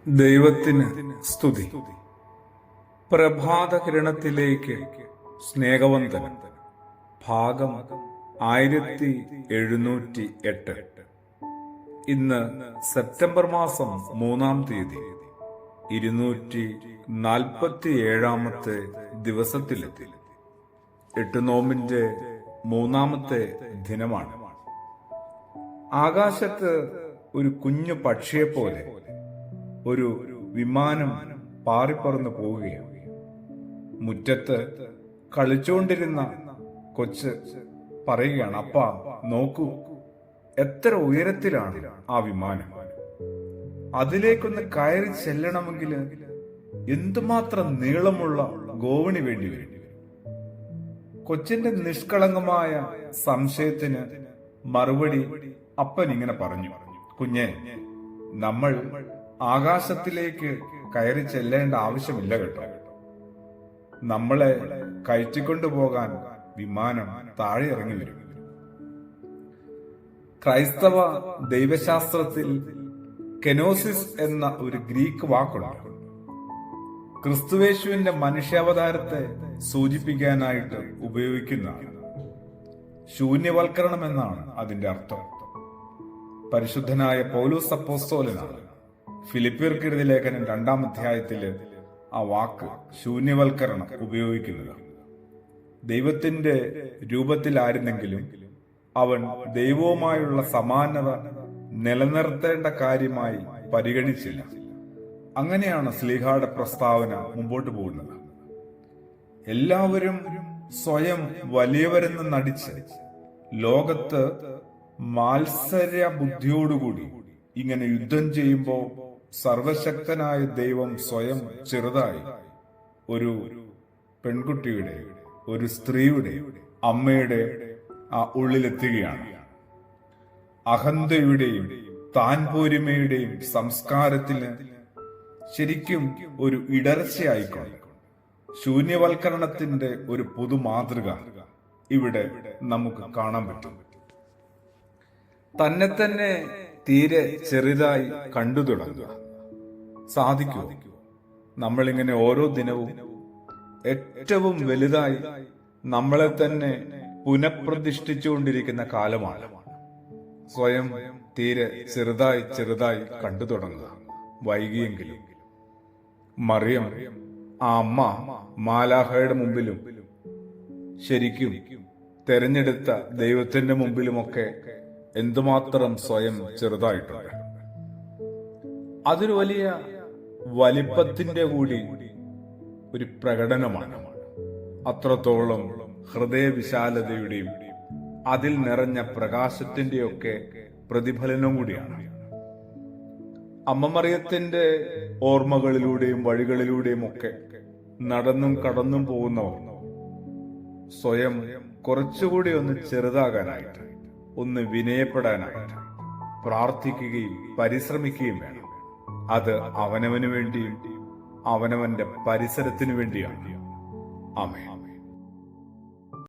ദൈവത്തിന് സ്തുതി. പ്രഭാത കിരണത്തിലേക്ക് സ്നേഹവന്ദനം. ഭാഗം 1708. ഇന്ന് സെപ്റ്റംബർ മാസം 3-ാം തീയതി 247-ാമത്തെ ദിവസത്തിലെത്തി. 8 നോമ്പിന്റെ 3-ാമത്തെ ദിനമാണ്. ആകാശത്ത് ഒരു കുഞ്ഞു പക്ഷിയെപ്പോലെ ഒരു വിമാനം പാറിപ്പറന്നു പോവുകയാണ്. മുറ്റത്ത് കളിച്ചുകൊണ്ടിരുന്ന കൊച്ച് പറയുകയാണ്, അപ്പാ നോക്കൂ, എത്ര ഉയരത്തിലാണ് ആ വിമാനം. അതിലേക്കൊന്ന് കയറി ചെല്ലണമെങ്കിൽ എന്തുമാത്രം നീളമുള്ള ഗോവണി വേണ്ടി വരും. കൊച്ചിന്റെ നിഷ്കളങ്കമായ സംശയത്തിന് മറുപടി അപ്പൻ ഇങ്ങനെ പറഞ്ഞു, കുഞ്ഞെ, നമ്മൾ ആകാശത്തിലേക്ക് കയറി ചെല്ലേണ്ട ആവശ്യമില്ല കേട്ടോ. നമ്മളെ കയറ്റിക്കൊണ്ടുപോകാൻ വിമാനം താഴെ ഇറങ്ങി വരും. ക്രൈസ്തവ ദൈവശാസ്ത്രത്തിൽ കെനോസിസ് എന്ന ഒരു ഗ്രീക്ക് വാക്കുണ്ട്. ക്രിസ്തുവേശുവിന്റെ മനുഷ്യാവതാരത്തെ സൂചിപ്പിക്കാനായിട്ട് ഉപയോഗിക്കുന്ന ശൂന്യവൽക്കരണം എന്നാണ് അതിന്റെ അർത്ഥം. പരിശുദ്ധനായ പൗലോസ് അപ്പോസ്തലനാണ് ഫിലിപ്പിയർക്ക് എഴുതിയ ലേഖനം 2-ാം അധ്യായത്തില് ആ വാക്ക് ശൂന്യവൽക്കരണം ഉപയോഗിക്കുന്നത്. ദൈവത്തിന്റെ രൂപത്തിലായിരുന്നെങ്കിലും അവൻ ദൈവവുമായുള്ള സമാനത നിലനിർത്തേണ്ട കാര്യമായി പരിഗണിച്ചില്ല. അങ്ങനെയാണ് ശ്ലീഹായുടെ പ്രസ്താവന മുമ്പോട്ട് പോകുന്നത്. എല്ലാവരും സ്വയം വലിയവരെന്ന് നടിച്ച് ലോകത്ത് മാത്സര്യ ബുദ്ധിയോടുകൂടി ഇങ്ങനെ യുദ്ധം ചെയ്യുമ്പോൾ സർവശക്തനായ ദൈവം സ്വയം ചെറുതായി ഒരു പെൺകുട്ടിയുടെ, ഒരു സ്ത്രീയുടെ, അമ്മയുടെ ആ ഉള്ളിലെത്തുകയാണ്. അഹന്തയുടെയും താൻപോരിമയുടെയും സംസ്കാരത്തിന് ശരിക്കും ഒരു ഇടർച്ചയായിക്കൊണ്ട് ശൂന്യവൽക്കരണത്തിന്റെ ഒരു പൊതുമാതൃക ഇവിടെ നമുക്ക് കാണാൻ പറ്റും. തന്നെ തന്നെ തീരെ ചെറുതായി കണ്ടു തുടങ്ങുക സാധിക്കൂ. നമ്മളിങ്ങനെ ഓരോ ദിനവും ഏറ്റവും വലുതായി നമ്മളെ തന്നെ പുനഃപ്രതിഷ്ഠിച്ചുകൊണ്ടിരിക്കുന്ന കാലമാണ്. സ്വയം തീരെ ചെറുതായി കണ്ടു തുടങ്ങുക. വൈകിയെങ്കിലും മറിയം ആ അമ്മ മാലാഖയുടെ മുമ്പിലും ശരിക്കും തെരഞ്ഞെടുത്ത ദൈവത്തിന്റെ മുമ്പിലുമൊക്കെ എന്തുമാത്രം സ്വയം ചെറുതായിട്ടുണ്ട്. അതൊരു വലിയ വലിപ്പത്തിന്റെ കൂടി ഒരു പ്രകടനമാണ്. അത്രത്തോളം ഹൃദയവിശാലതയുടെയും അതിൽ നിറഞ്ഞ പ്രകാശത്തിന്റെയൊക്കെ പ്രതിഫലനം കൂടിയാണ്. അമ്മ മറിയത്തിന്റെ ഓർമ്മകളിലൂടെയും വഴികളിലൂടെയും ഒക്കെ നടന്നും കടന്നും പോകുന്നവർ സ്വയം കുറച്ചുകൂടി ഒന്ന് ചെറുതാകാനായിട്ട്, ഒന്ന് വിനയപ്പെടാനായിട്ട് പ്രാർത്ഥിക്കുകയും പരിശ്രമിക്കുകയും വേണം. അത് അവനവന് വേണ്ടിയും അവനവന്റെ പരിസരത്തിനു വേണ്ടിയാണ്. ആമേൻ.